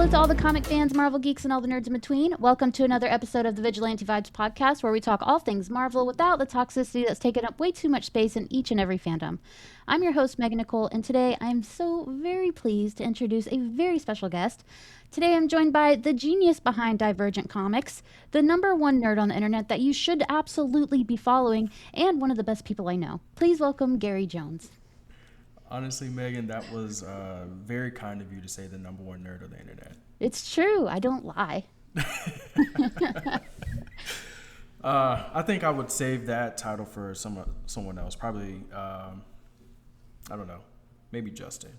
Hello to all the comic fans, Marvel geeks, and all the nerds in between. Welcome to another episode of the Vigilante Vibes podcast, where we talk all things Marvel without the toxicity that's taken up way too much space in each and every fandom. I'm your host, Megan Nicole, and today I'm so very pleased to introduce a very special guest. Today I'm joined by the genius behind Divergent Comics, the number one nerd on the internet that you should absolutely be following, and one of the best people I know. Please welcome Gary Jones. Honestly, Megan, that was very kind of you to say the number one nerd on the internet. It's true. I don't lie. I think I would save that title for someone else. Probably, I don't know, maybe Justin.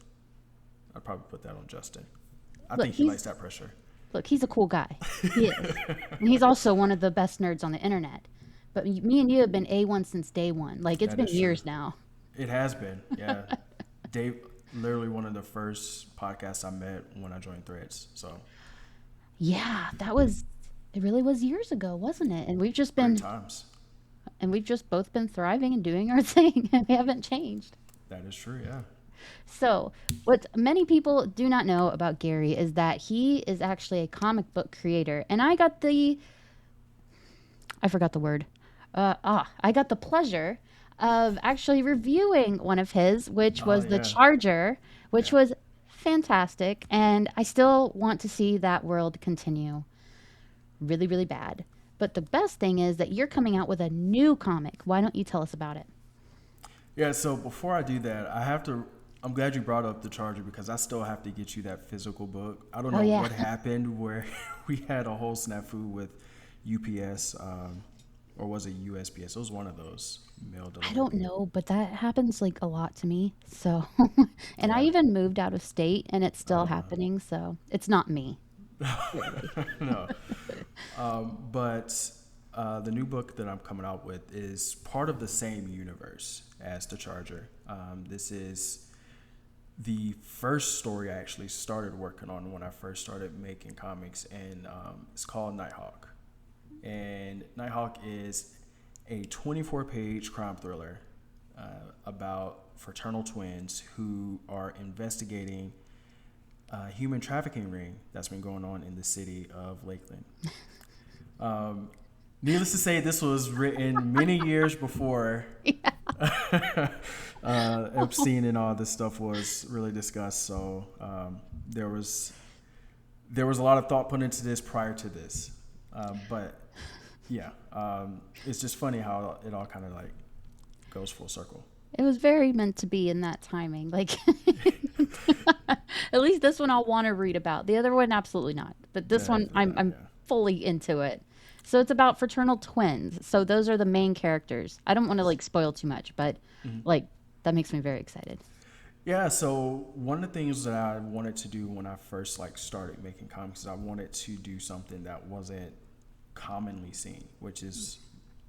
I'd probably put that on Justin. I think he likes that pressure. Look, he's a cool guy. He is. And he's also one of the best nerds on the internet. But me and you have been A1 since day one. Like, it's been years now. It has been, yeah. Dave, literally one of the first podcasts I met when I joined Threads. So, yeah, it really was years ago, wasn't it? And we've just great times. and we've just both been thriving and doing our thing, and we haven't changed. That is true, yeah. So, what many people do not know about Gary is that he is actually a comic book creator. And I forgot the word. I got the pleasure of actually reviewing one of his, which was The Charger, which was fantastic. And I still want to see that world continue really, really bad. But the best thing is that you're coming out with a new comic. Why don't you tell us about it? Yeah, so before I do that, I'm glad you brought up The Charger because I still have to get you that physical book. I don't know what happened where we had a whole snafu with UPS, or was it USPS? It was one of those mail delivery. I don't know, but that happens like a lot to me. So, and I even moved out of state and it's still happening. So it's not me. Really. No. But the new book that I'm coming out with is part of the same universe as The Charger. This is the first story I actually started working on when I first started making comics, and it's called Nighthawk. And Nighthawk is a 24-page crime thriller about fraternal twins who are investigating a human trafficking ring that's been going on in the city of Lakeland. Needless to say, this was written many years before Epstein and all this stuff was really discussed. So there was a lot of thought put into this prior to this. But yeah, it's just funny how it all kind of like goes full circle. It was very meant to be in that timing. Like, at least this one I'll want to read about. The other one, absolutely not. But this one, I'm fully into it. So it's about fraternal twins. So those are the main characters. I don't want to like spoil too much, but like that makes me very excited. Yeah, so one of the things that I wanted to do when I first like started making comics is I wanted to do something that wasn't commonly seen, which is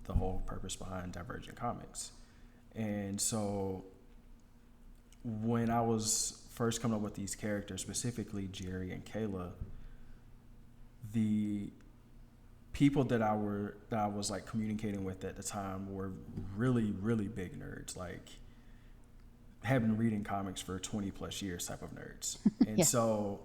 the whole purpose behind Divergent Comics. And so when I was first coming up with these characters, specifically Jerry and Kayla, the people that I was like communicating with at the time were really, really big nerds, like have been reading comics for 20 plus years type of nerds. And so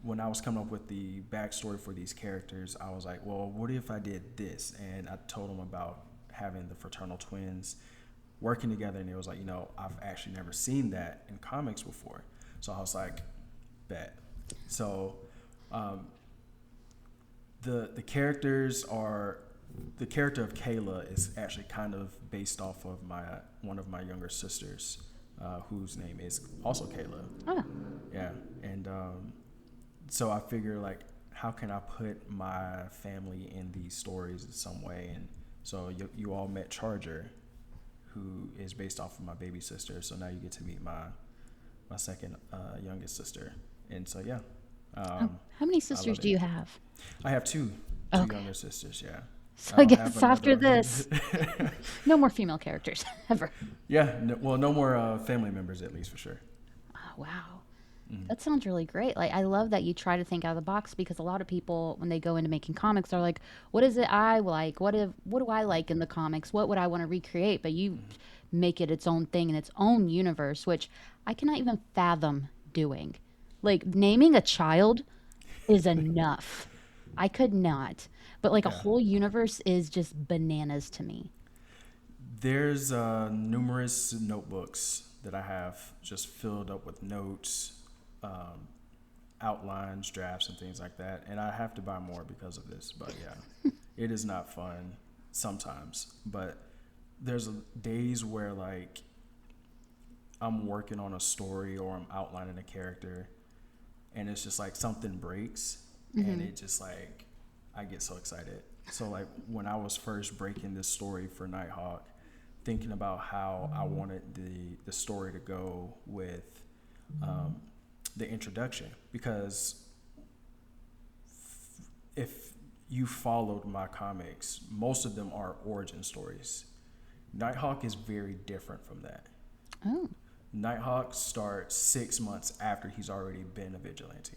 when I was coming up with the backstory for these characters, I was like, well, what if I did this? And I told them about having the fraternal twins working together, and it was like, I've actually never seen that in comics before. So I was like, bet. So the characters are, the character of Kayla is actually kind of based off of one of my younger sisters, whose name is also Kayla. Oh. Yeah, and so I figure like, how can I put my family in these stories in some way? And so you all met Charger, who is based off of my baby sister. So now you get to meet my second youngest sister. And so, yeah. How many sisters do you have? I have two younger sisters, yeah. So I guess after this, no more female characters ever. Yeah, no more family members, at least, for sure. Oh, wow. That sounds really great. Like, I love that you try to think out of the box, because a lot of people, when they go into making comics, are like, what is it I like? What do I like in the comics? What would I want to recreate? But you make it its own thing in its own universe, which I cannot even fathom doing. Like, naming a child is enough. I could not. But like a Yeah. whole universe is just bananas to me. There's numerous notebooks that I have just filled up with notes, um, outlines, drafts, and things like that. And I have to buy more because of this. But yeah, it is not fun sometimes. But there's days where like I'm working on a story or I'm outlining a character, and it's just like something breaks, and Hmm. it just like I get so excited. So like when I was first breaking this story for Nighthawk, thinking about how I wanted the story to go with um, the introduction, because if you followed my comics, most of them are origin stories. Nighthawk is very different from that. Oh, Nighthawk starts 6 months after he's already been a vigilante.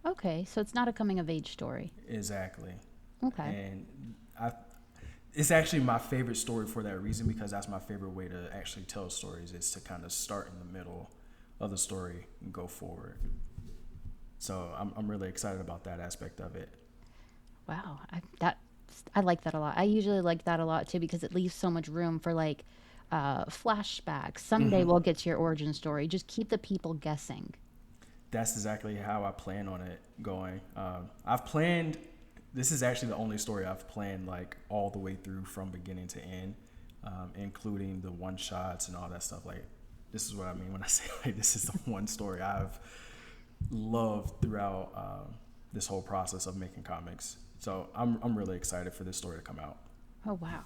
okay. So it's not a coming of age story. Exactly. Okay. And I, it's actually my favorite story for that reason, because that's my favorite way to actually tell stories, is to kind of start in the middle of the story and go forward. So I'm really excited about that aspect of it. Wow. I like that a lot. I usually like that a lot too because it leaves so much room for like flashbacks. Someday Hmm. we'll get to your origin story. Just keep the people guessing. That's exactly how I plan on it going. I've planned. This is actually the only story I've planned like all the way through from beginning to end, including the one shots and all that stuff. Like, this is what I mean when I say like this is the one story I've loved throughout this whole process of making comics. So I'm really excited for this story to come out. Oh wow.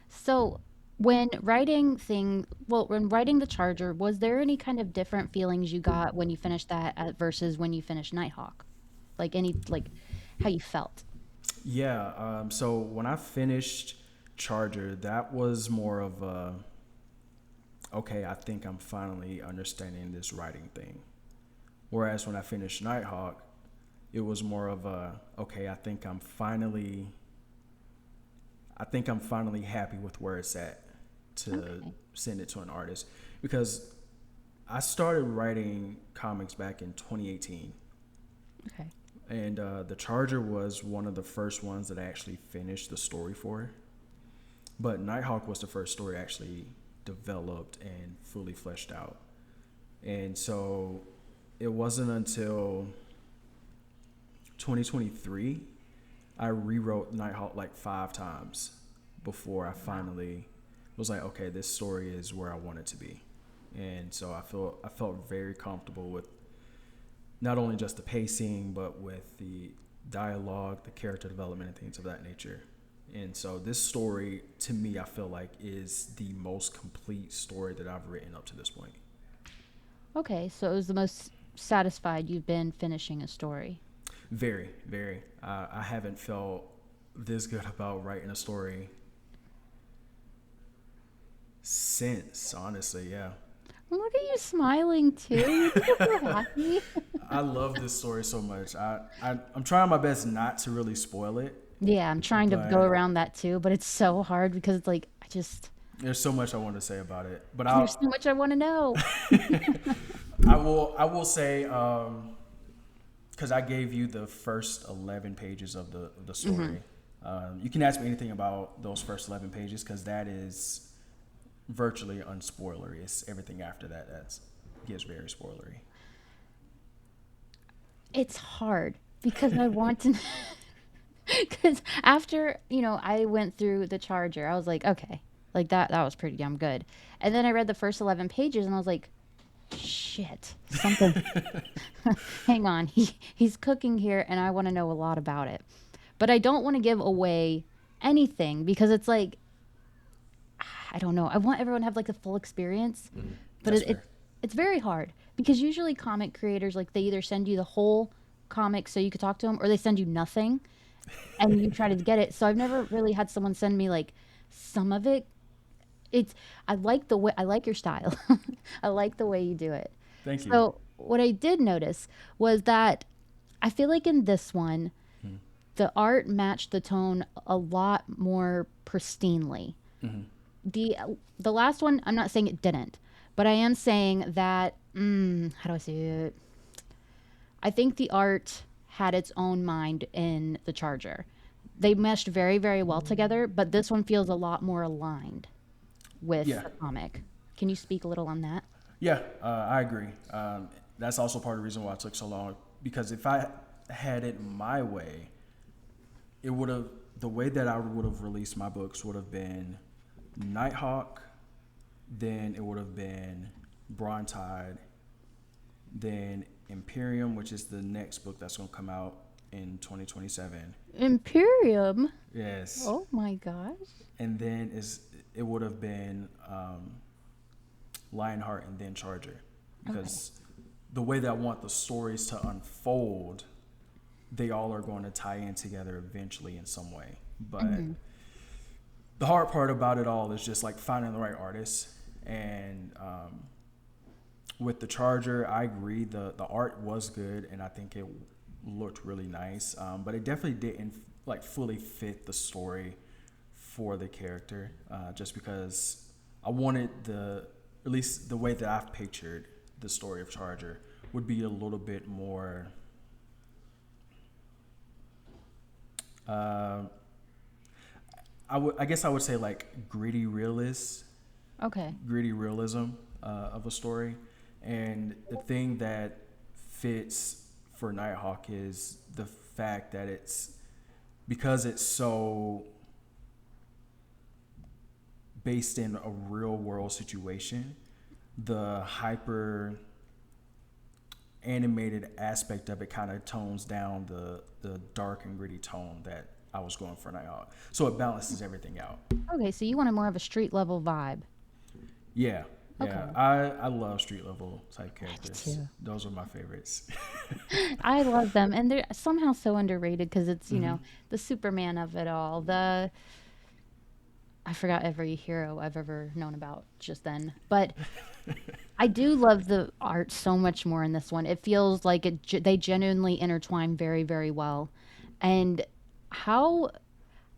So when writing the Charger, was there any kind of different feelings you got when you finished that versus when you finished Nighthawk? Like any like how you felt? Yeah. So when I finished Charger, that was more of a okay. I think I'm finally understanding this writing thing. Whereas when I finished Nighthawk, it was more of a okay. I think I'm finally happy with where it's at to Okay. send it to an artist, because I started writing comics back in 2018, Okay. and the Charger was one of the first ones that I actually finished the story for. But Nighthawk was the first story actually developed and fully fleshed out. And so it wasn't until 2023 I rewrote Nighthawk like 5 times before I Wow. finally was like, okay, this story is where I want it to be. And so I felt very comfortable with not only just the pacing, but with the dialogue, the character development, and things of that nature. And so this story, to me, I feel like is the most complete story that I've written up to this point. Okay, so it was the most satisfied you've been finishing a story. Very, very. I haven't felt this good about writing a story since, honestly, yeah. Look at you smiling too. You look so happy. I love this story so much. I'm trying my best not to really spoil it, Yeah, I'm trying to go but around that too, but it's so hard because it's like I just there's so much I want to say about it. But there's so much I want to know. I will say, because I gave you the first 11 pages of the Hmm. story. You can ask me anything about those first 11 pages, because that is virtually unspoilery. It's everything after that that gets very spoilery. It's hard because I want to because after, I went through the Charger, I was like, okay, like that was pretty damn good. And then I read the first 11 pages and I was like, shit, something hang on. He's cooking here and I want to know a lot about it. But I don't want to give away anything because it's like I don't know. I want everyone to have like the full experience, but That's it fair. it's very hard because usually comic creators like they either send you the whole comic so you could talk to them or they send you nothing and you try to get it. So I've never really had someone send me like some of it. It's I like your style. I like the way you do it. Thank you. So what I did notice was that I feel like in this one the art matched the tone a lot more pristinely. Mm-hmm. The last one, I'm not saying it didn't, but I am saying that how do I say it? I think the art had its own mind in the Charger. They meshed very, very well together, but this one feels a lot more aligned with Yeah, the comic. Can you speak a little on that? yeah, I agree. That's also part of the reason why it took so long. Because if I had it my way, it would have the way that I would have released my books would have been Nighthawk, then it would have been Bronze Tide, then Imperium, which is the next book that's going to come out in 2027. Imperium? Yes, Oh my gosh. and then it would have been Lionheart and then Charger, Okay. because the way that I want the stories to unfold, they all are going to tie in together eventually in some way. But Hmm. the hard part about it all is just like finding the right artist. And with the Charger, I agree, the art was good and I think it looked really nice, but it definitely didn't like fully fit the story for the character, just because I wanted at least the way that I've pictured the story of Charger would be a little bit more uh, I guess I would say like Okay. gritty realism of a story. And the thing that fits for Nighthawk is the fact that it's because it's so based in a real world situation, the hyper animated aspect of it kind of tones down the dark and gritty tone that I was going for Nighthawk. So it balances everything out. Okay, so you wanted more of a street level vibe. Yeah, yeah. Okay. I love street level type I do characters. too. Those are my favorites. I love them, and they're somehow so underrated because it's, Hmm. the Superman of it all. I forgot every hero I've ever known about just then. But I do love the art so much more in this one. It feels like they genuinely intertwine very, very well. And how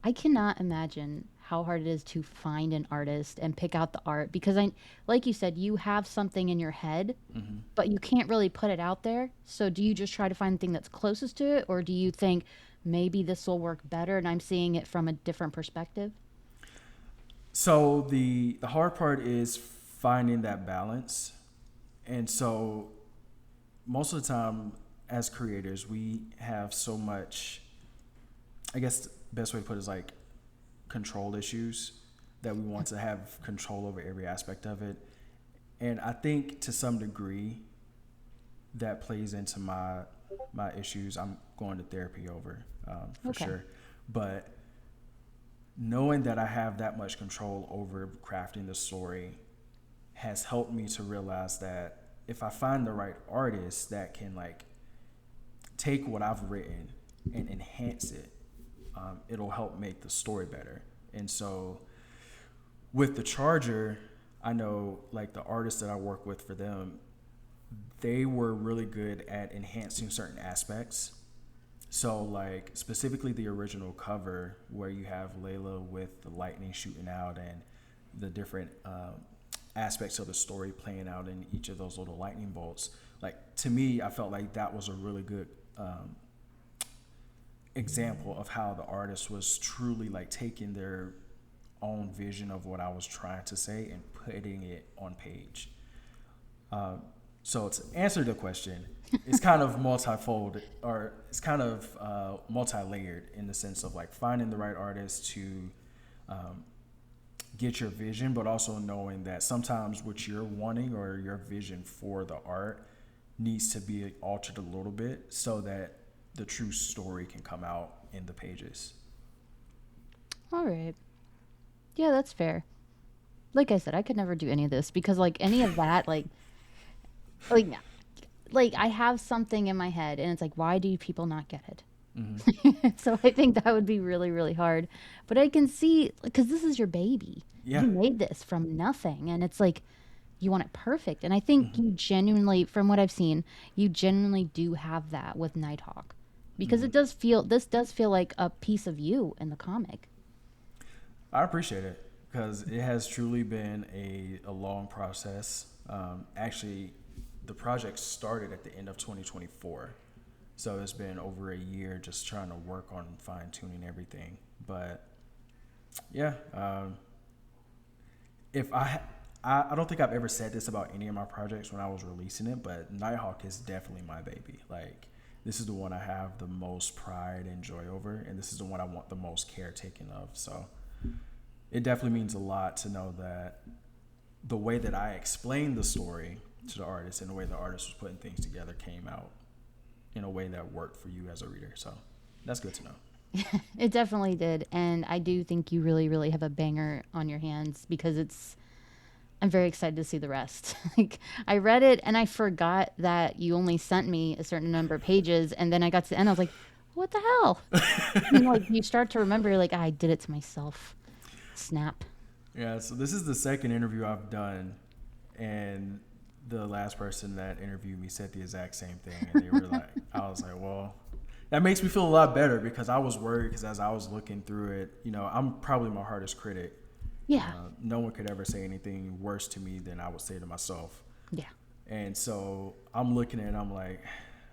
I cannot imagine how hard it is to find an artist and pick out the art because like you said, you have something in your head, Hmm. but you can't really put it out there. So do you just try to find the thing that's closest to it, or do you think maybe this will work better and I'm seeing it from a different perspective? So the hard part is finding that balance. And so most of the time as creators, we have so much, I guess the best way to put it is like control issues, that we want to have control over every aspect of it. And I think to some degree that plays into my issues. I'm going to therapy over, for Okay. sure. But knowing that I have that much control over crafting the story has helped me to realize that if I find the right artist that can like take what I've written and enhance it, it'll help make the story better. And so with the Charger, I know like the artists that I work with for them, they were really good at enhancing certain aspects. So, like specifically the original cover where you have Layla with the lightning shooting out and the different aspects of the story playing out in each of those little lightning bolts. Like to me, I felt like that was a really good example of how the artist was truly like taking their own vision of what I was trying to say and putting it on page. So to answer the question, it's kind of multifold, or it's kind of multi-layered in the sense of like finding the right artist to get your vision, but also knowing that sometimes what you're wanting or your vision for the art needs to be altered a little bit so that the true story can come out in the pages. All right. Yeah, that's fair. Like I said, I could never do any of this because like any of that, like like I have something in my head and it's like why do people not get it? Hmm. So I think that would be really, really hard. But I can see because this is your baby. Yeah. You made this from nothing, and it's like you want it perfect. And I think Hmm. you genuinely, from what I've seen, you genuinely do have that with Nighthawk, because Hmm. this does feel like a piece of you in the comic. I appreciate it because it has truly been a long process. Actually, the project started at the end of 2024. So it's been over a year just trying to work on fine tuning everything. But yeah, if I don't think I've ever said this about any of my projects when I was releasing it, but Nighthawk is definitely my baby. Like, this is the one I have the most pride and joy over, and this is the one I want the most care taken of. So it definitely means a lot to know that the way that I explained the story to the artist and the way the artist was putting things together came out in a way that worked for you as a reader. So that's good to know. It definitely did. And I do think you really, really have a banger on your hands because I'm very excited to see the rest. Like, I read it and I forgot that you only sent me a certain number of pages. And then I got to the end, I was like, what the hell? And like, you start to remember, you're like, I did it to myself. Snap. Yeah, so this is the second interview I've done, and the last person that interviewed me said the exact same thing, and they were like, I was like, well, that makes me feel a lot better because I was worried because as I was looking through it, I'm probably my hardest critic. Yeah. No one could ever say anything worse to me than I would say to myself. Yeah. And so I'm looking at it and I'm like,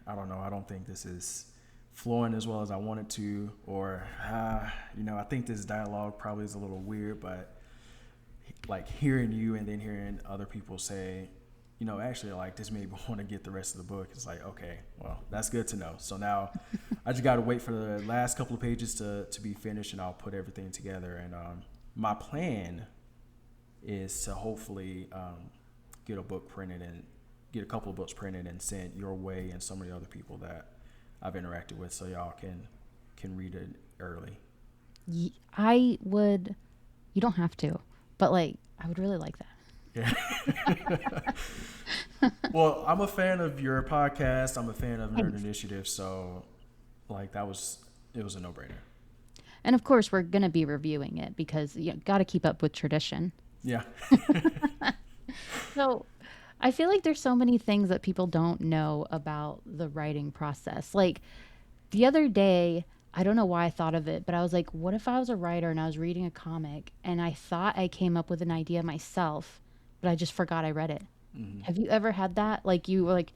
I don't know, I don't think this is flowing as well as I want it to, or, I think this dialogue probably is a little weird, but like hearing you and then hearing other people say, actually like this made me want to get the rest of the book. It's like, okay, well, that's good to know. So now I just got to wait for the last couple of pages to be finished and I'll put everything together. And my plan is to hopefully get a book printed and get a couple of books printed and sent your way and some of the other people that I've interacted with so y'all can read it early. I would, you don't have to, but like, I would really like that. Yeah. Well, I'm a fan of your podcast. I'm a fan of Nerd Thanks. Initiative. So like it was a no brainer. And of course, we're going to be reviewing it because you got to keep up with tradition. Yeah. So I feel like there's so many things that people don't know about the writing process. Like the other day, I don't know why I thought of it, but I was like, what if I was a writer and I was reading a comic and I thought I came up with an idea myself, but I just forgot I read it? Mm-hmm. Have you ever had that? Like you like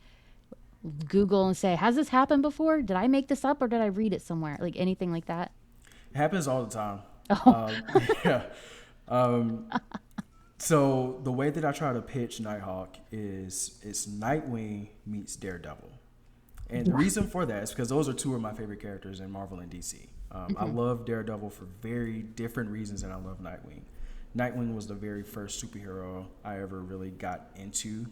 Google and say, has this happened before? Did I make this up or did I read it somewhere? Like anything like that? It happens all the time. Oh, Yeah. Um, so the way that I try to pitch Nighthawk is it's Nightwing meets Daredevil. And the reason for that is because those are two of my favorite characters in Marvel and DC. I love Daredevil for very different reasons than I love Nightwing. Nightwing was the very first superhero I ever really got into.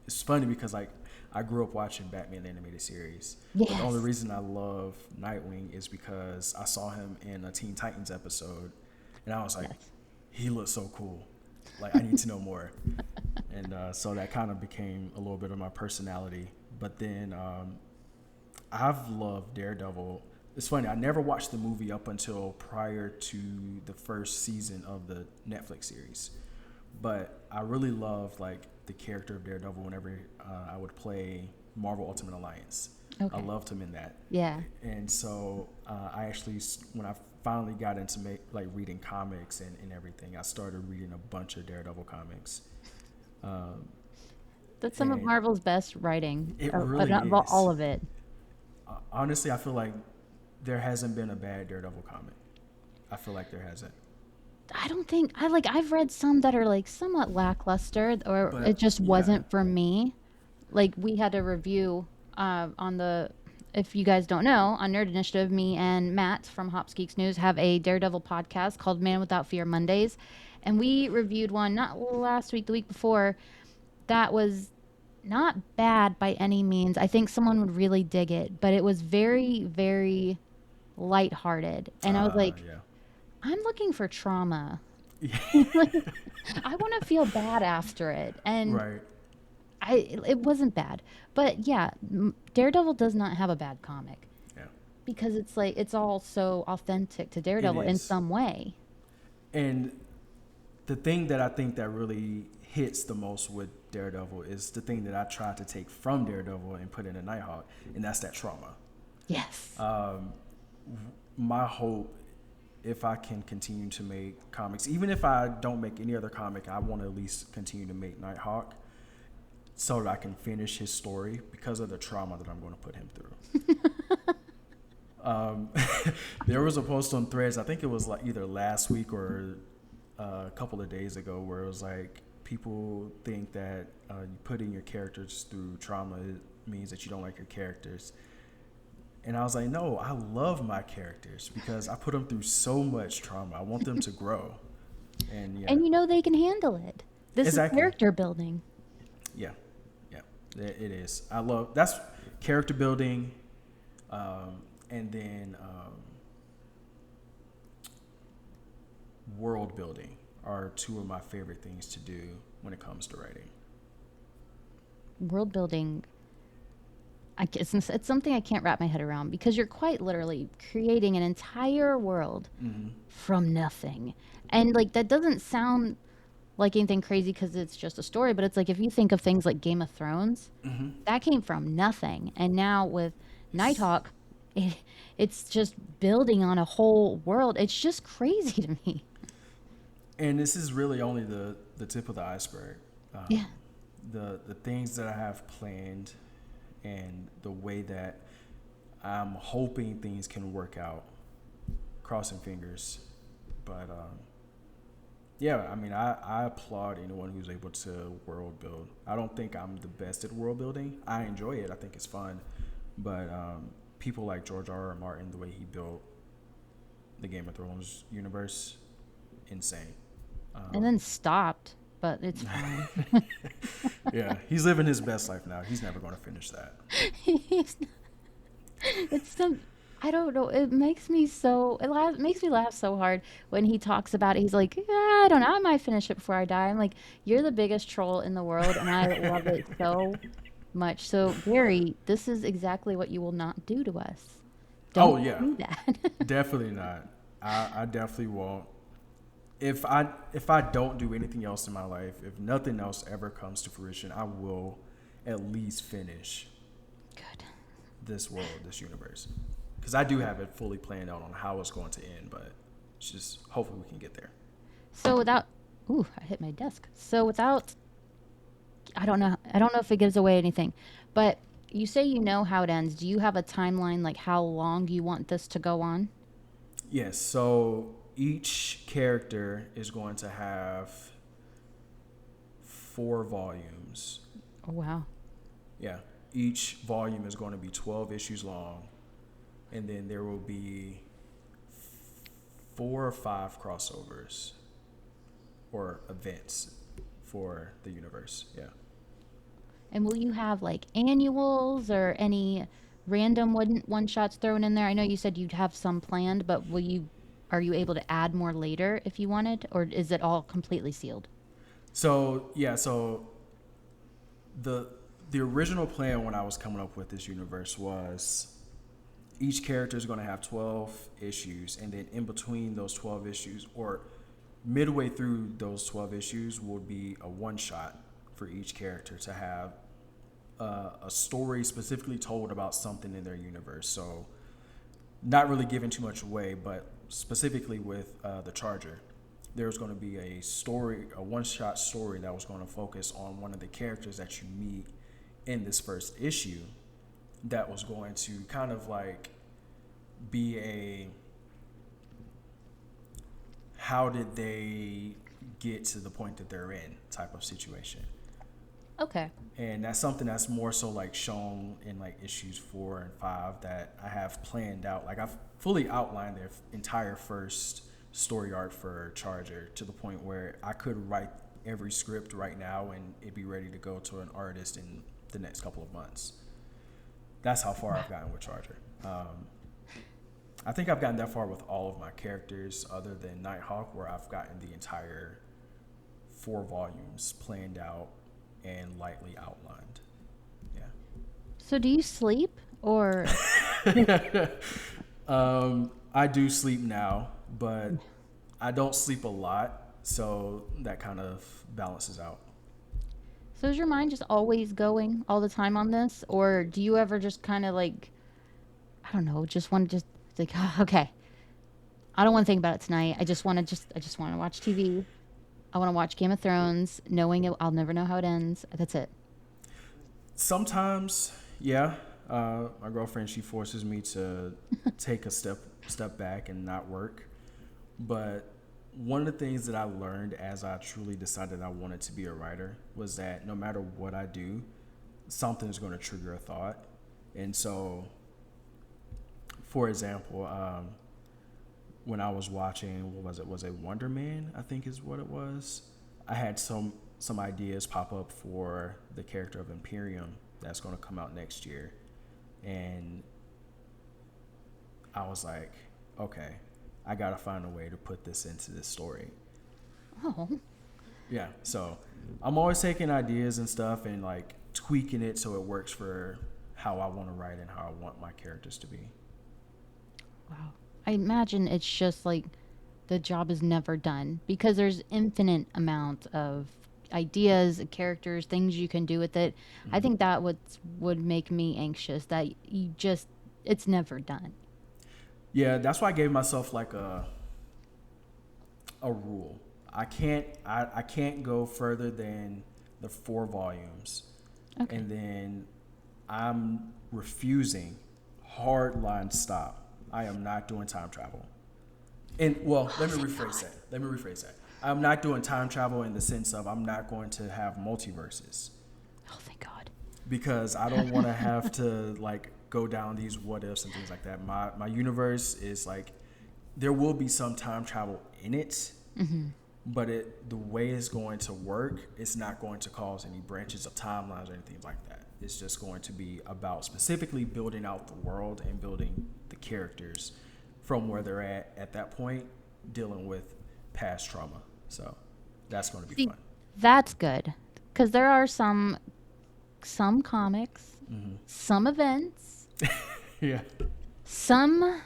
It's funny because like I grew up watching Batman the animated series. But the only yes. reason I love Nightwing is because I saw him in a Teen Titans episode, and I was like, Yes. he looks so cool. Like I need to know more. And so that kind of became a little bit of my personality. But then I've loved Daredevil. It's funny, I never watched the movie up until prior to the first season of the Netflix series. But I really loved like the character of Daredevil whenever I would play Marvel Ultimate Alliance. I Okay. loved him in that. Yeah. And so I actually, when I finally got into reading comics and everything, I started reading a bunch of Daredevil comics. Um, That's some of and Marvel's best writing. it But really not about is. all of it. Honestly, I feel like there hasn't been a bad Daredevil comic. I feel like there hasn't. I don't think I've read some that are like somewhat lackluster or it But just yeah, wasn't for me. Like we had a review on the if you guys don't know, on Nerd Initiative, me and Matt from Hops Geeks News have a Daredevil podcast called Man Without Fear Mondays. And we reviewed one not last week, the week before, that was not bad by any means. I think someone would really dig it, but it was very, very lighthearted. And I was like, yeah. I'm looking for trauma. Yeah. Like, I want to feel bad after it. And Right. it wasn't bad. But yeah, Daredevil does not have a bad comic Yeah. because it's like it's all so authentic to It Daredevil in is. some way. And the thing that I think that really hits the most with Daredevil is the thing that I tried to take from Daredevil and put in a Nighthawk, and that's that trauma. Yes. My hope, if I can continue to make comics, even if I don't make any other comic, I want to at least continue to make Nighthawk so that I can finish his story because of the trauma that I'm going to put him through. Um, there was a post on Threads. I think it was like either last week or a couple of days ago, where it was like people think that you putting your characters through trauma means that you don't like your characters. And I was like, no, I love my characters because I put them through so much trauma. I want them to grow. And yeah, And you know they can handle it. This is exactly. character building. Yeah, yeah, it is. I love that's character building, and then world building are two of my favorite things to do when it comes to writing. World building, I guess it's something I can't wrap my head around because you're quite literally creating an entire world Mm-hmm. from nothing. And like that doesn't sound like anything crazy because it's just a story, but it's like if you think of things like Game of Thrones, Mm-hmm. that came from nothing. And now with Nighthawk, it, it's just building on a whole world. It's just crazy to me. And this is really only the tip of the iceberg. Yeah. The things that I have planned and the way that I'm hoping things can work out, crossing fingers. But yeah, I mean, I applaud anyone who's able to world build. I don't think I'm the best at world building. I enjoy it. I think it's fun. But people like George R. R. Martin, the way he built the Game of Thrones universe, insane. And then stopped, but it's fine. Yeah, he's living his best life now. He's never going to finish that. He's it's some I don't know. It makes me so makes me laugh so hard when he talks about it. He's like, yeah, I don't know. I might finish it before I die. I'm like, you're the biggest troll in the world, and I love it so much. So, Gary, this is exactly what you will not do to us. Oh Don't yeah, do that. definitely not. I definitely won't. If I don't do anything else in my life, if nothing else ever comes to fruition, I will at least finish Good. this world, this universe, because I do have it fully planned out on how it's going to end. But it's just hopefully we can get there. So without, ooh, I hit my desk. So without, I don't know. I don't know if it gives away anything, but you say you know how it ends. Do you have a timeline, like how long you want this to go on? Yes. So each character is going to have 4 volumes. Oh wow. Yeah. Each volume is going to be 12 issues long, and then there will be 4 or 5 crossovers or events for the universe. Yeah. And will you have like annuals or any random one shots thrown in there? I know you said you'd have some planned, but will you are you able to add more later if you wanted, or is it all completely sealed? So yeah, so the the original plan when I was coming up with this universe was each character is going to have 12 issues, and then in between those 12 issues, or midway through those 12 issues, will be a one shot for each character to have a story specifically told about something in their universe. So, not really giving too much away, but specifically with the Charger, there's going to be a story, a one shot story that was going to focus on one of the characters that you meet in this first issue, that was going to kind of like be a how did they get to the point that they're in type of situation. Okay. And that's something that's more so like shown in like issues 4 and 5 that I have planned out. Like I've fully outlined their entire first story arc for Charger to the point where I could write every script right now and it'd be ready to go to an artist in the next couple of months. That's how far I've gotten with Charger. I think I've gotten that far with all of my characters other than Nighthawk, where I've gotten the entire 4 volumes planned out and lightly outlined. Yeah. So do you sleep or I do sleep now, but I don't sleep a lot, so that kind of balances out. so is your mind just always going all the time on this, or do you ever just kind of like I don't know, just want to just like okay, I don't want to think about it tonight. I just want to watch TV. I want to watch Game of Thrones, knowing I'll never know how it ends. That's it. Sometimes, yeah. My girlfriend, she forces me to take a step back and not work. But one of the things that I learned as I truly decided I wanted to be a writer was that no matter what I do, something is going to trigger a thought. And so, for example, when I was watching, what was it? Was it Wonder Man? I think is what it was. I had some ideas pop up for the character of Imperium that's going to come out next year, and I was like, okay, I got to find a way to put this into this story. Oh, Yeah, so I'm always taking ideas and stuff and like tweaking it so it works for how I want to write and how I want my characters to be. wow. I imagine it's just like the job is never done because there's infinite amount of ideas, characters, things you can do with it. I Hmm. think that would make me anxious that you just it's never done. Yeah, that's why I gave myself like a rule. I can't go further than the 4 volumes, Okay. and then I'm refusing hard line stop. I am not doing time travel. And well, Oh, let me thank rephrase God. that. Let me rephrase that. I'm not doing time travel in the sense of I'm not going to have multiverses Oh, thank God. because I don't want to have to like go down these what ifs and things like that. My universe is like there will be some time travel in it, but the way it's going to work, it's not going to cause any branches of timelines or anything like that. It's just going to be about specifically building out the world and building the characters from where they're at that point, dealing with past trauma. So that's going to be See, fun. that's good because there are some comics, some events, Yeah. some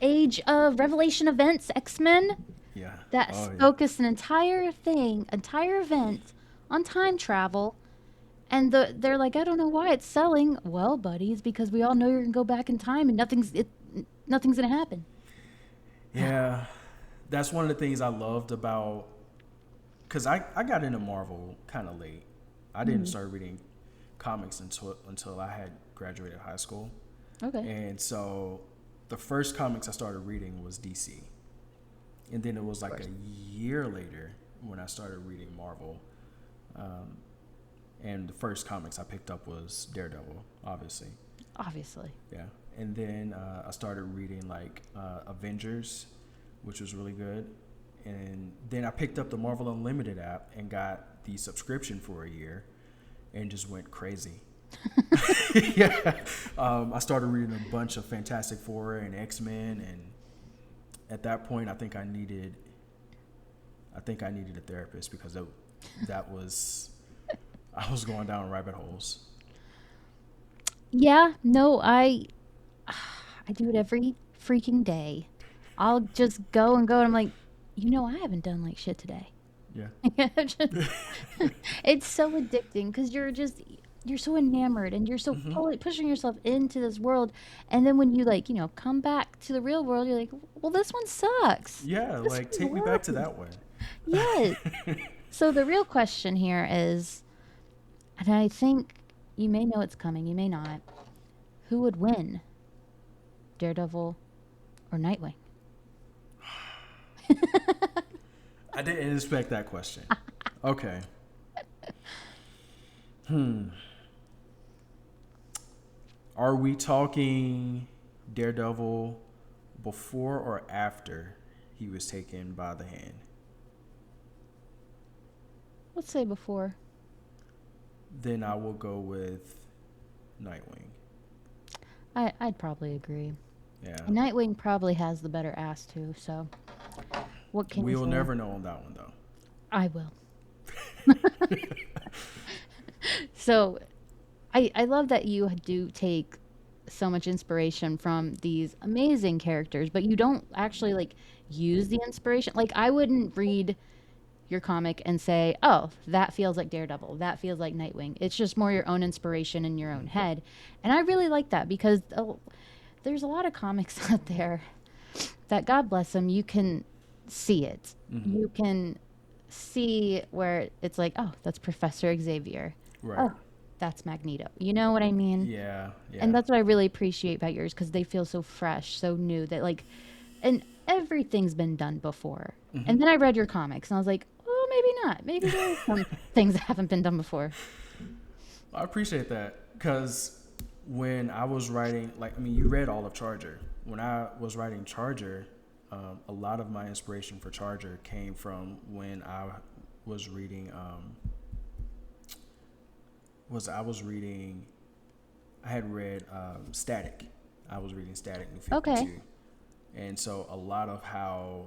Age of Revelation events, X-Men Yeah. that Oh yeah. focus an entire event on time travel. And they're like, I don't know why it's selling. Well, buddies, because we all know you're gonna go back in time and nothing's gonna happen. Yeah. That's one of the things I loved about because I got into Marvel kind of late. I didn't Mhm. start reading comics until I had graduated high school, Okay. and so the first comics I started reading was DC, and then it was Of like course. a year later when I started reading Marvel, um, and the first comics I picked up was Daredevil, obviously, Obviously. yeah, and then I started reading like Avengers, which was really good, and then I picked up the Marvel Unlimited app and got the subscription for a year, and just went crazy. Yeah, I started reading a bunch of Fantastic Four and X Men, and at that point, I think I needed a therapist because that was I was going down rabbit holes. Yeah, no, I do it every freaking day. I'll just go and go and I'm like, I haven't done like shit today. Yeah. It's so addicting because you're so enamored and you're so Hmm. pushing yourself into this world, and then when you like come back to the real world, you're like, well, this one sucks. Yeah, This like one's take me back to horrible. that one. Yes. So the real question here is, and I think you may know it's coming, you may not. Who would win, Daredevil or Nightwing? I didn't expect that question. Okay. Hmm. Are we talking Daredevil before or after he was taken by the hand? Let's say before. Then I will go with Nightwing. I'd probably agree. Yeah. And Nightwing probably has the better ass too. So what can you We will say? never know on that one though. I will. So I love that you do take so much inspiration from these amazing characters, but you don't actually like use the inspiration. Like I wouldn't read your comic and say, "Oh, that feels like Daredevil. That feels like Nightwing." It's just more your own inspiration in your own head. And I really like that because there's a lot of comics out there that God bless them, you can see it. Mm-hmm. You can see where it's like, "Oh, that's Professor Xavier." Right. Oh, that's Magneto. You know what I mean? Yeah, And yeah. that's what I really appreciate about yours because they feel so fresh, so new that like, and everything's been done before. Hmm. And then I read your comics and I was like, oh, maybe not. Maybe there is some things that haven't been done before. I appreciate that because when I was writing, like, I mean, you read all of Charger. When I was writing Charger, a lot of my inspiration for Charger came from when was reading. I was reading? I had read Static. I was reading Static New Fifty Okay. Two, and so a lot of how,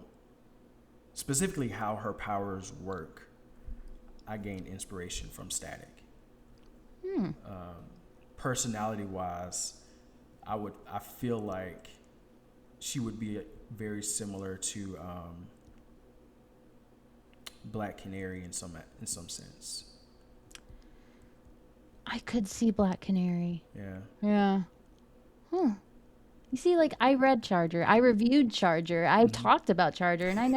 specifically how her powers work, I gained inspiration from Static. Hmm. Personality wise, I feel like she would be very similar to Black Canary in some sense. I could see Black Canary. Yeah. Yeah. Huh. You see, like I read Charger, I reviewed Charger, I Hmm. talked about Charger, and I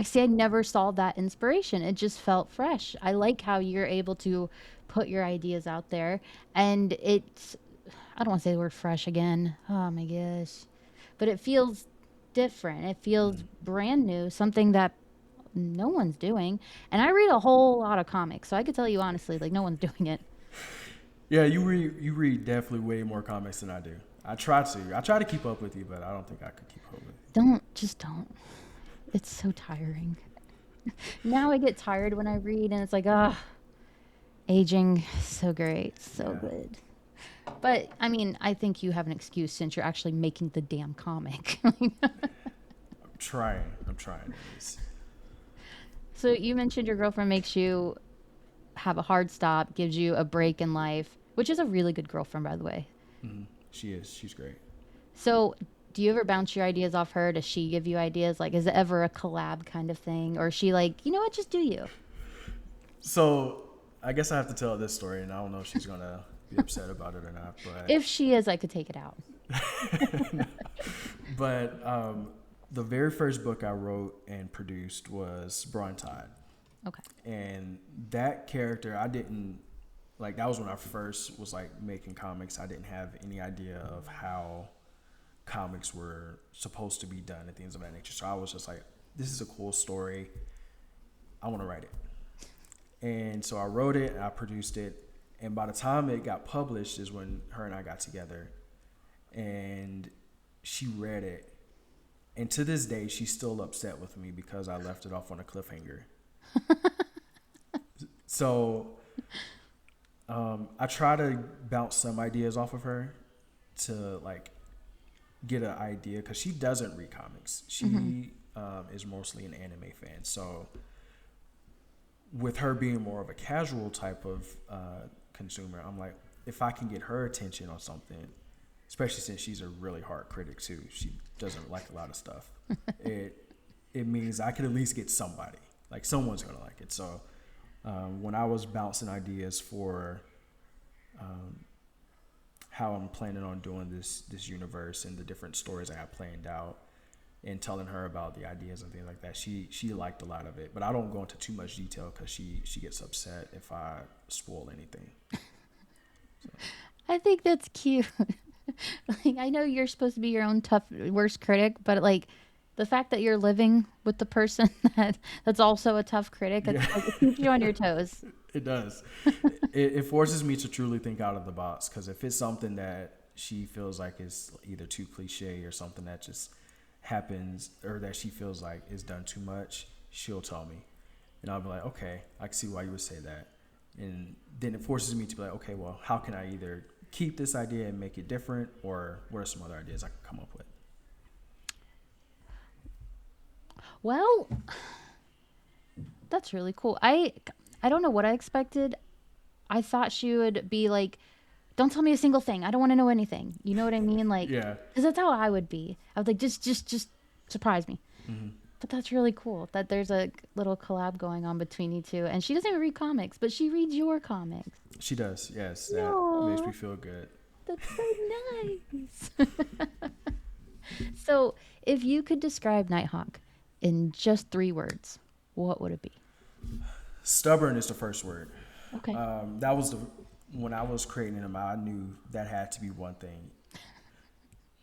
say I never saw that inspiration. It just felt fresh. I like how you're able to put your ideas out there, and it's, I don't want to say the word fresh again. Oh my gosh. But it feels different. It feels brand new, something that no one's doing. And I read a whole lot of comics, so I could tell you honestly, like no one's doing it. Yeah, you read definitely way more comics than I do. I try to keep up with you, but I don't think I could keep up with Don't. It's so tiring. Now I get tired when I read, and it's like, ah, aging, so great, you. so Yeah, good. But I mean, I think you have an excuse since you're actually making the damn comic. I'm trying. I'm trying at least. So you mentioned your girlfriend makes you have a hard stop, gives you a break in life, which is a really good girlfriend, by the way. Hmm. She is. She's great. So do you ever bounce your ideas off her? Does she give you ideas? Like, is it ever a collab kind of thing? Or is she like, you know what, just do you? So I guess I have to tell this story, and I don't know if she's gonna be upset about it or not, If she is, I could take it out. but the very first book I wrote and produced was Braun Todd, Okay. and that character I didn't like. That was when I first was like making comics. I didn't have any idea of how comics were supposed to be done and things of that nature. So I was just like, this is a cool story. I want to write it. And so I wrote it and I produced it. And by the time it got published is when her and I got together. And she read it. And to this day, she's still upset with me because I left it off on a cliffhanger. So I try to bounce some ideas off of her to like get an idea because she doesn't read comics. Mm-hmm. She is mostly an anime fan. So with her being more of a casual type of consumer, I'm like, if I can get her attention on something, especially since she's a really hard critic too, she doesn't like a lot of stuff. it it means I could at least get somebody, like someone's gonna like it. So when I was bouncing ideas for how I'm planning on doing this universe and the different stories I have planned out, and telling her about the ideas and things like that. She liked a lot of it, but I don't go into too much detail because she gets upset if I spoil anything. So. I think that's cute. Like, I know you're supposed to be your own tough, worst critic, but like the fact that you're living with the person that's also a tough critic, Yeah, it's like it keeps you on your toes. it does. It forces me to truly think out of the box because if it's something that she feels like is either too cliche or something that just happens or that she feels like is done too much, she'll tell me, and I'll be like, okay, I can see why you would say that, and then it forces me to be like, okay, well, how can I either keep this idea and make it different, or what are some other ideas I can come up with? Well, that's really cool. I don't know what I expected. I thought she would be like, "Don't tell me a single thing. I don't want to know anything." You know what I mean? Like, Yeah. because that's how I would be. I was like, just surprise me. Hmm. But that's really cool that there's a little collab going on between you two. And she doesn't even read comics, but she reads your comics. She does. Yes, that makes me No, feel good. that's so nice. So, if you could describe Nighthawk in just 3 words, what would it be? Stubborn is the first word. Okay. That was the when I was creating them, I knew that had to be one thing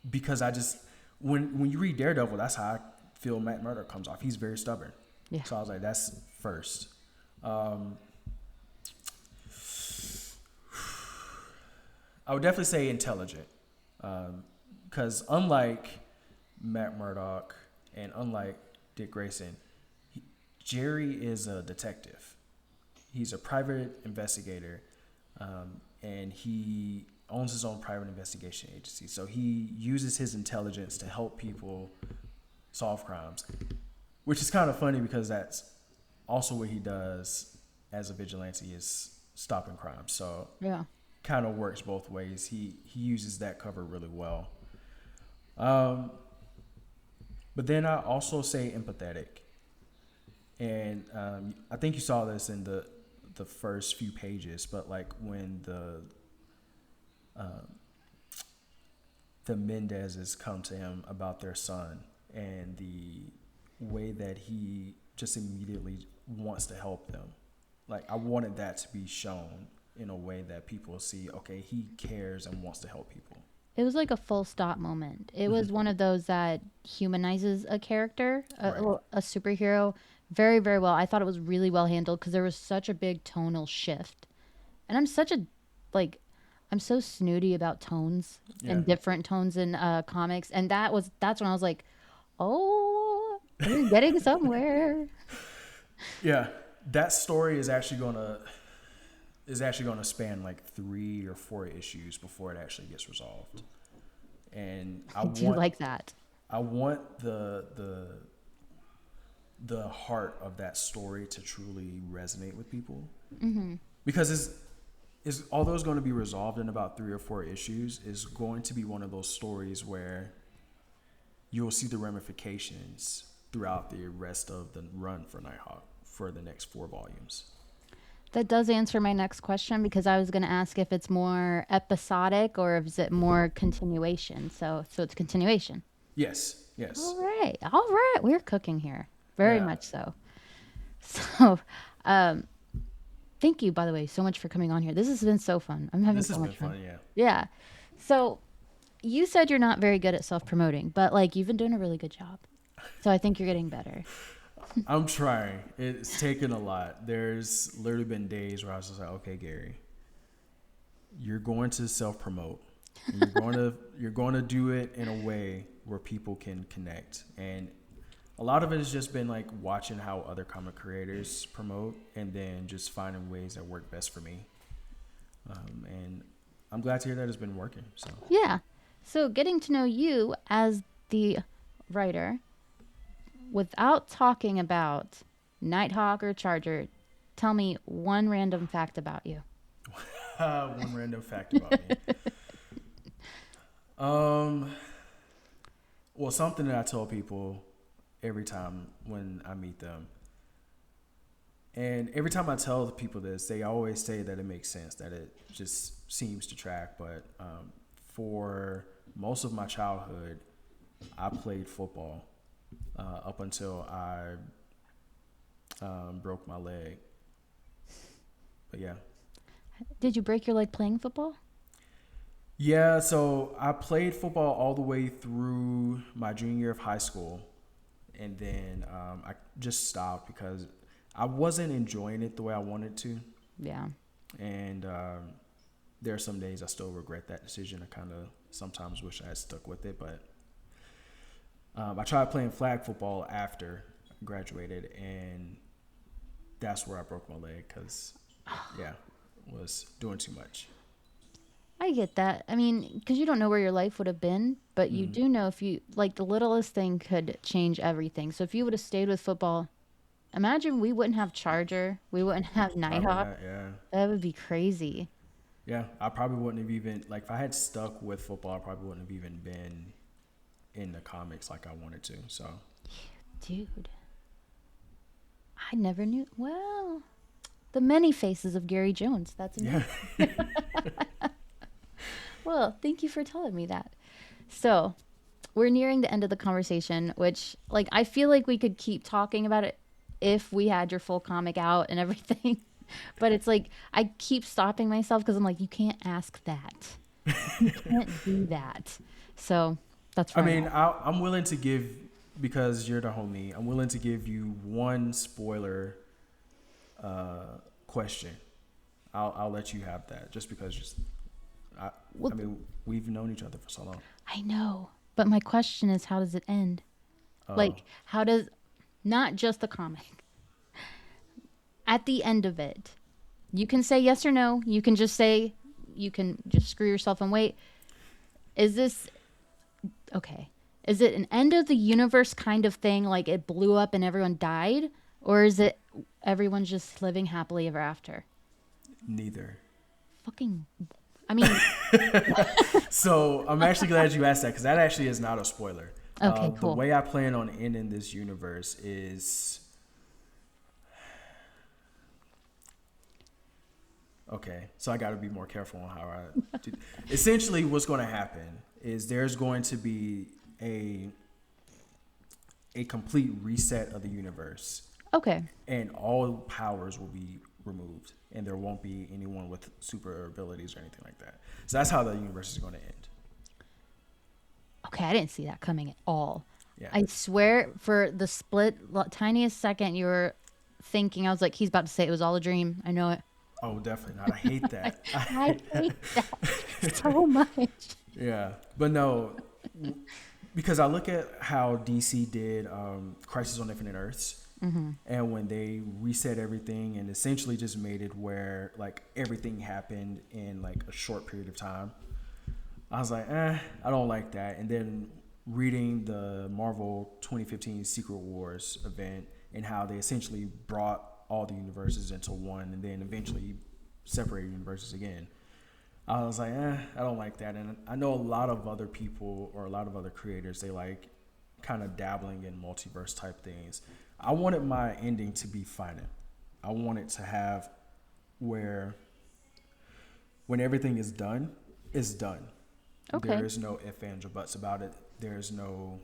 because I just when you read Daredevil, that's how I feel Matt Murdock comes off. He's very stubborn, Yeah. so I was like, that's first. Um, I would definitely say intelligent, because unlike Matt Murdock and unlike Dick Grayson, Jerry is a detective. He's a private investigator, and he owns his own private investigation agency. So he uses his intelligence to help people solve crimes, which is kind of funny because that's also what he does as a vigilante is stopping crime. So Yeah. kind of works both ways. He uses that cover really well. Um, but then I also say empathetic, and I think you saw this in the first few pages. But like when the Mendezes come to him about their son and the way that he just immediately wants to help them. Like I wanted that to be shown in a way that people see, okay, he cares and wants to help people. It was like a full stop moment. It was one of those that humanizes a character, Right. a superhero, very, very well. I thought it was really well handled because there was such a big tonal shift. And like, I'm so snooty about tones Yeah. and different tones in comics. And that's when I was like, oh, we're getting somewhere. Yeah. That story is actually gonna span like 3 or 4 issues before it actually gets resolved. And I I do want like that. I want the heart of that story to truly resonate with people because although it's going to be resolved in about 3 or 4 issues, is going to be one of those stories where you'll see the ramifications throughout the rest of the run for Nighthawk for the next 4 volumes. That does answer my next question because I was going to ask if it's more episodic or is it more continuation. So it's continuation. Yes, yes, All right. We're cooking here, very yeah. much so. So, um, thank you, by the way, so much for coming on here. This has been so fun. I'm having This has so been much fun. fun. Yeah, Yeah. So you said you're not very good at self promoting, but like you've been doing a really good job. So I think you're getting better. I'm trying. It's taken a lot. There's literally been days where I was just like, okay, Gary, you're going to self promote. You're going to do it in a way where people can connect. And a lot of it has just been like watching how other comic creators promote and then just finding ways that work best for me. And I'm glad to hear that it's been working. So Yeah. So getting to know you as the writer without talking about Nighthawk or Charger, tell me one random fact about you. one random fact about me. Um, well, something that I tell people every time when I meet them, and every time I tell people this, they always say that it makes sense, that it just seems to track. But for most of my childhood, I played football up until I broke my leg. But yeah. Did you break your leg playing football? Yeah, so I played football all the way through my junior year of high school. And then I just stopped because I wasn't enjoying it the way I wanted to. Yeah. And there are some days I still regret that decision. I kind of sometimes wish I had stuck with it. But I tried playing flag football after I graduated. And that's where I broke my leg because, yeah, was doing too much. I get that. I mean, because you don't know where your life would have been, but you Mm. do know if you, like, the littlest thing could change everything. So if you would have stayed with football, imagine we wouldn't have Charger, we wouldn't have Probably Nighthawk. not, yeah. That would be crazy. Yeah, I probably wouldn't have even like if I had stuck with football, I probably wouldn't have even been in the comics like I wanted to. So Dude, I never knew. Well, the many faces of Gary Jones. That's yeah, amazing. Well, thank you for telling me that. So, we're nearing the end of the conversation, which, like, I feel like we could keep talking about it if we had your full comic out and everything. But it's like I keep stopping myself because I'm like, you can't ask that. You can't do that. So that's I where I'm mean, at. I'm willing to give, because you're the homie, I'm willing to give you one spoiler question. I'll let you have that just because I, Well, I mean, we've known each other for so long. I know. But my question is, how does it end? Oh, Like, how does not just the comic, at the end of it, you can say yes or no. You can just say, you can just screw yourself and wait. Is this okay? Is it an end of the universe kind of thing, like it blew up and everyone died? Or is it everyone's just living happily ever after? neither. Fucking, I mean, So I'm actually glad you asked that because that actually is not a spoiler. okay, The cool. way I plan on ending this universe is okay. So I got to be more careful on how I do. Essentially, what's going to happen is there's going to be a complete reset of the universe, Okay. and all powers will be removed, and there won't be anyone with super abilities or anything like that. So that's how the universe is going to end. Okay, I didn't see that coming at all. Yeah. I swear, for the tiniest second, you were thinking, I was like, he's about to say it was all a dream. I know it. Oh, definitely not. I hate that. I hate that so much. Yeah, but no, because I look at how DC did Crisis on Infinite Earths, and when they reset everything and essentially just made it where like everything happened in like a short period of time, I was like, I don't like that. And then reading the Marvel 2015 Secret Wars event and how they essentially brought all the universes into one and then eventually separated universes again. I was like, I don't like that. And I know a lot of other people or a lot of other creators, they like kind of dabbling in multiverse type things. I wanted my ending to be final. I want it to have where when everything is done, it's done. There Okay. is no ifs, ands, or buts about it. There's no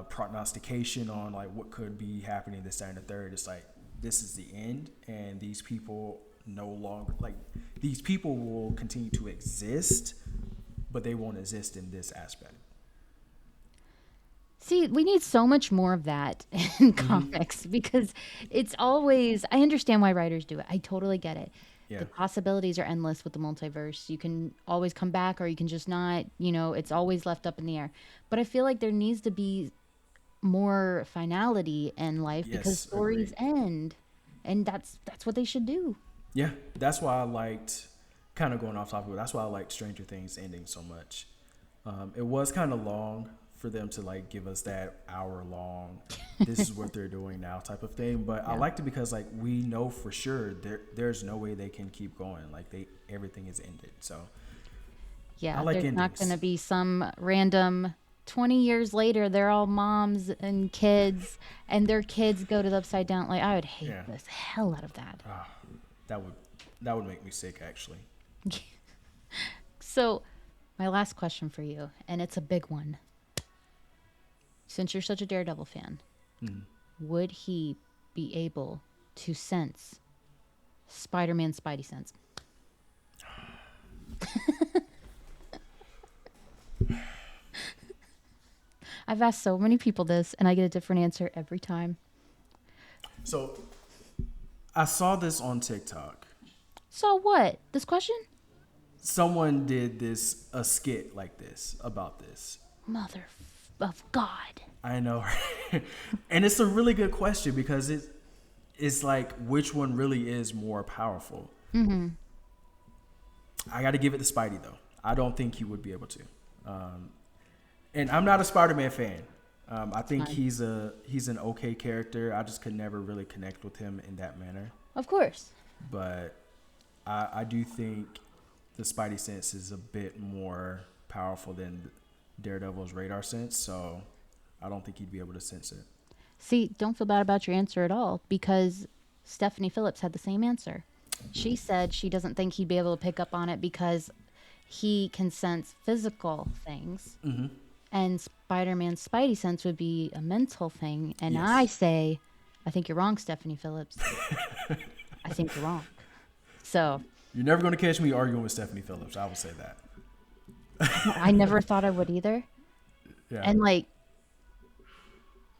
prognostication on like what could be happening this, that, and the third. It's like this is the end, and these people no longer like these people will continue to exist, but they won't exist in this aspect. See, we need so much more of that in comics because it's always, I understand why writers do it. I totally get it. Yeah. The possibilities are endless with the multiverse. You can always come back or you can just not, it's always left up in the air. But I feel like there needs to be more finality in life because Yes. stories Agreed. end and that's what they should do. Yeah. That's why I liked kind of going off topic. That's why I liked Stranger Things ending so much. It was kind of long for them to like give us that hour long this is what they're doing now type of thing, but I Yeah. liked it because like we know for sure there's no way they can keep going, like they everything is ended. So I Yeah, like there's not going endings. to be some random 20 years later they're all moms and kids and their kids go to the upside down. Like I would hate Yeah. this hell out of that. that would that would make me sick actually. So, my last question for you, and it's a big one. Since you're such a Daredevil fan, would he be able to sense Spider-Man's Spidey sense? I've asked so many people this, and I get a different answer every time. So I saw this on TikTok. So what? This question? Someone did this a skit like this about this. Mother of God. I know. And it's a really good question because it's like which one really is more powerful. I got to give it to Spidey though. I don't think he would be able to. And I'm not a Spider-Man fan. I think Fine. he's an okay character. I just could never really connect with him in that manner. Of course. But I do think the Spidey sense is a bit more powerful than Daredevil's radar sense. So I don't think he'd be able to sense it. See, don't feel bad about your answer at all because Stephanie Phillips had the same answer. She said she doesn't think he'd be able to pick up on it because he can sense physical things and Spider-Man's Spidey sense would be a mental thing. And I Yes. say, I think you're wrong, Stephanie Phillips. I think you're wrong. So You're never going to catch me arguing with Stephanie Phillips. I will say that. I never thought I would either. Yeah, And like,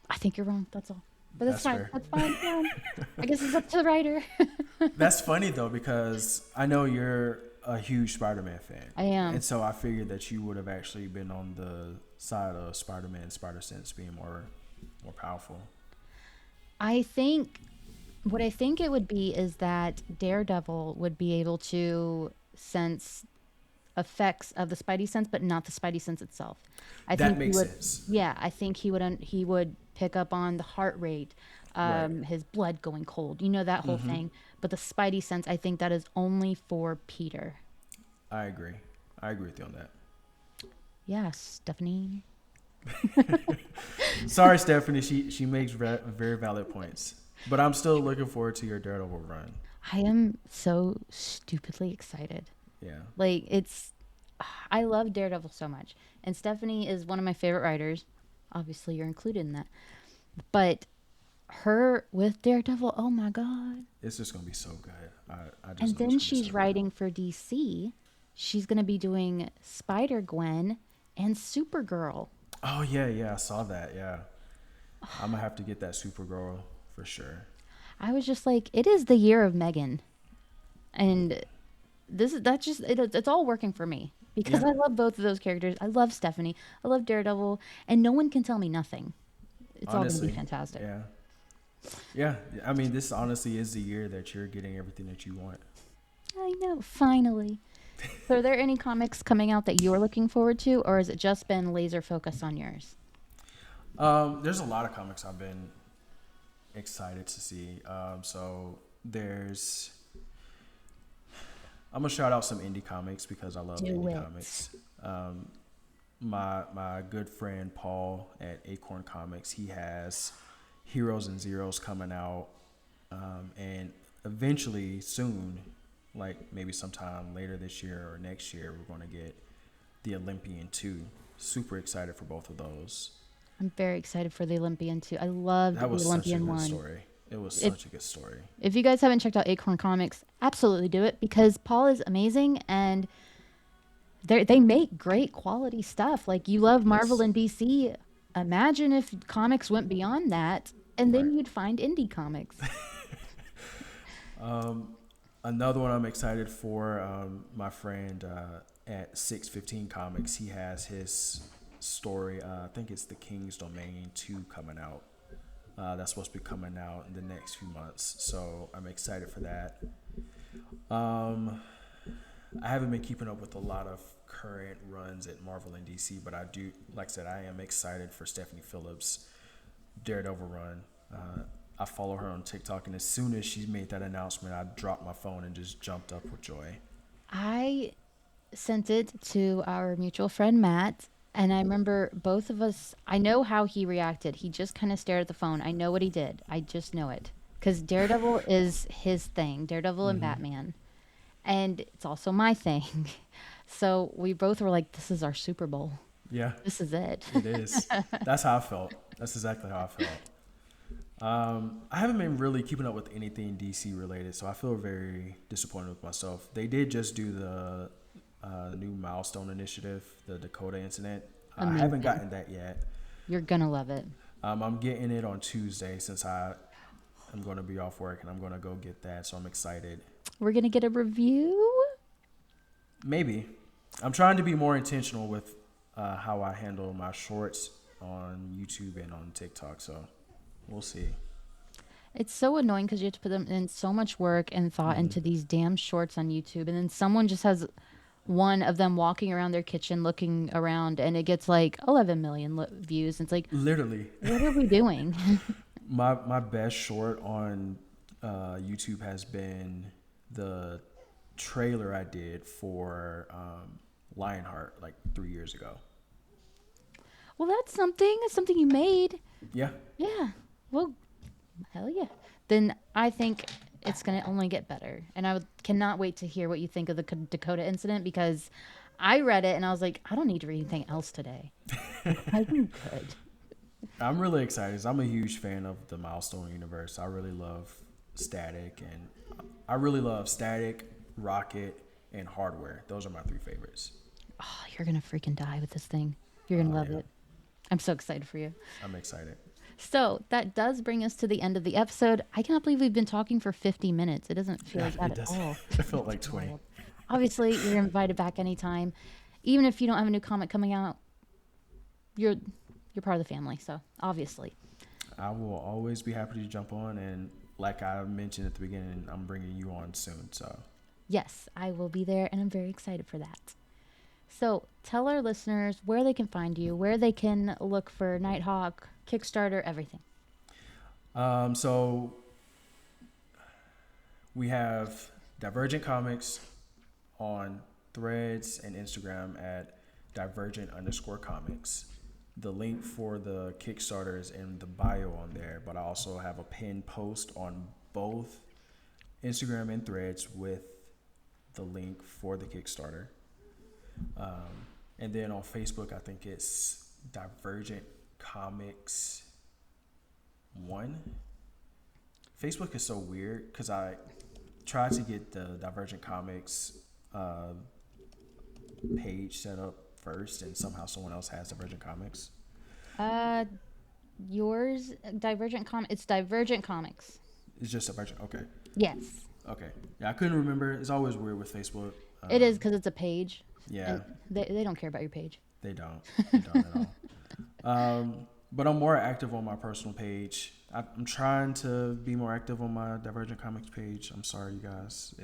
I think you're wrong. That's all. But that's that's fine. fair. That's fine. Fine. I guess it's up to the writer. That's funny though because I know you're a huge Spider-Man fan, I am. and so I figured that you would have actually been on the side of Spider-Man, Spider-Sense being more powerful. I think what I think it would be is that Daredevil would be able to sense effects of the Spidey sense, but not the Spidey sense itself. I That think he makes would, sense, yeah, I think he would pick up on the heart rate, right? his blood going cold, that whole Mm-hmm. thing. But the Spidey sense, I think that is only for Peter. I agree. I agree with you on that. Yeah, Stephanie. Sorry, Stephanie. She makes very valid points, but I'm still looking forward to your Daredevil run. I am so stupidly excited. Yeah, Like I love Daredevil so much, and Stephanie is one of my favorite writers. Obviously, you're included in that. But her with Daredevil, oh my god! it's just gonna be so good. I just And know it's then gonna be so she's good. writing for DC. She's gonna be doing Spider Gwen and Supergirl. Oh yeah, yeah, I saw that. Yeah, I'm gonna have to get that Supergirl for sure. I was just like, it is the year of Megan, and that's just it's all working for me because Yeah, I love both of those characters. I love Stephanie. I love Daredevil, and no one can tell me nothing. It's all gonna be honestly, fantastic. yeah, yeah. I mean, this honestly is the year that you're getting everything that you want. I know, finally. So, are there any comics coming out that you're looking forward to, or has it just been laser focus on yours? There's a lot of comics I've been excited to see. So there's I'm gonna shout out some indie comics because I love Do indie it. comics. Um, my good friend Paul at Acorn Comics, he has Heroes and Zeros coming out, and eventually soon, like maybe sometime later this year or next year, we're going to get the Olympian 2. Super excited for both of those. I'm very excited for the Olympian too. I loved That the was such a Olympian good one. story. It was If such a good story. if you guys haven't checked out Acorn Comics, absolutely do it because Paul is amazing and they make great quality stuff. Like you love Marvel Yes. and DC. Imagine if comics went beyond that, and Right. then you'd find indie comics. Another one I'm excited for, my friend at 615 Comics, he has his story, I think it's The King's Domain 2 coming out. That's supposed to be coming out in the next few months. So I'm excited for that. Um, I haven't been keeping up with a lot of current runs at Marvel and DC, but I do, like I said, I am excited for Stephanie Phillips' Daredevil run. I follow her on TikTok, and as soon as she made that announcement, I dropped my phone and just jumped up with joy. I sent it to our mutual friend Matt, and I remember both of us. I know how he reacted. He just kind of stared at the phone. I know what he did. I just know it because Daredevil is his thing. Daredevil and Hmm. Batman, and it's also my thing. So we both were like, "This is our Super Bowl. Yeah, This is it." it is. That's how I felt. That's exactly how I felt. I haven't been really keeping up with anything DC related, so I feel very disappointed with myself. They did just do the new milestone initiative, the Dakota incident. I haven't Amazing. gotten that yet. You're gonna love it. I'm getting it on Tuesday since I am going to be off work and I'm going to go get that, so I'm excited. We're gonna get a review. Maybe. I'm trying to be more intentional with how I handle my shorts on YouTube and on TikTok, so we'll see. It's so annoying because you have to put them in so much work and thought Hmm. into these damn shorts on YouTube, and then someone just has one of them walking around their kitchen looking around, and it gets like 11 million views. It's like, Literally, what are we doing? my best short on YouTube has been the trailer I did for Lionheart like 3 years ago. Well, that's something. That's something you made. Yeah, Yeah. Well, hell yeah. Then I think it's gonna only get better, and cannot wait to hear what you think of the Dakota incident because I read it and I was like, I don't need to read anything else today. I'm good. I'm really excited 'cause I'm a huge fan of the Milestone universe. I really love Static, and I really love Static, Rocket, and Hardware. Those are my three favorites. Oh, you're gonna freaking die with this thing. You're gonna Oh love yeah, it. I'm so excited for you. I'm excited. So that does bring us to the end of the episode. I cannot believe we've been talking for 50 minutes. It doesn't feel like that It at does. all. It felt That's like 20. wild. Obviously, you're invited back anytime. Even if you don't have a new comic coming out, you're you're part of the family. So obviously, I will always be happy to jump on, and like I mentioned at the beginning, I'm bringing you on soon. So yes, I will be there, and I'm very excited for that. So tell our listeners where they can find you, where they can look for Nighthawk, Kickstarter, everything. so we have Divergent Comics on Threads and Instagram at Divergent_comics. The link for the Kickstarter is in the bio on there, but I also have a pinned post on both Instagram and Threads with the link for the Kickstarter. And then on Facebook, I think it's Divergent Comics 1. Facebook is so weird because I tried to get the Divergent Comics page set up first, and somehow someone else has Divergent Comics. Uh, yours, It's Divergent Comics. It's just Divergent. Okay. Yes, Okay. Yeah, I couldn't remember. It's always weird with Facebook. it is because it's a page. Yeah, And they don't care about your page. they don't. They don't at all. But I'm more active on my personal page. I'm trying to be more active on my Divergent Comics page. I'm sorry, you guys.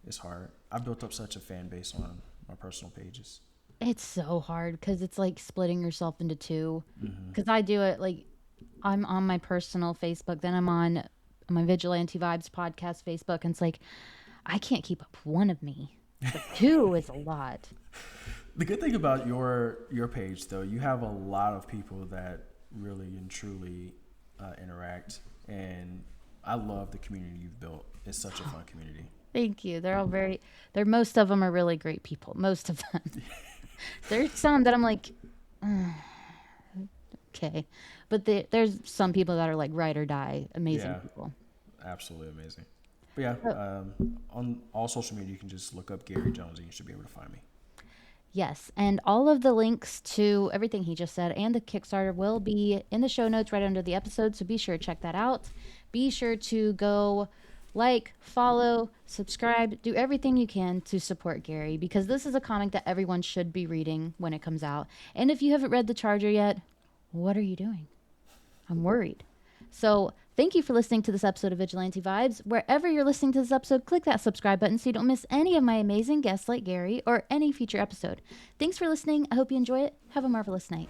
It's hard. I built up such a fan base on my personal pages. It's so hard because it's like splitting yourself into two. Mm-hmm. Because I do it like I'm on my personal Facebook, then I'm on my Vigilante Vibes podcast Facebook, and it's like I can't keep up one of me. But two is a lot. The good thing about your page, though, you have a lot of people that really and truly interact, and I love the community you've built. It's such a fun community. Thank you. Most of them are really great people. Most of them. There's some that I'm like, okay. But there's some people that are like ride or die, amazing Yeah. people. Absolutely amazing. But yeah, on all social media, you can just look up Gary Jones and you should be able to find me. Yes, and all of the links to everything he just said and the Kickstarter will be in the show notes right under the episode, so be sure to check that out. Be sure to go like, follow, subscribe, do everything you can to support Gary because this is a comic that everyone should be reading when it comes out. And if you haven't read The Charger yet, what are you doing? I'm worried. So thank you for listening to this episode of Vigilante Vibes. Wherever you're listening to this episode, click that subscribe button so you don't miss any of my amazing guests like Gary or any future episode. Thanks for listening. I hope you enjoy it. Have a marvelous night.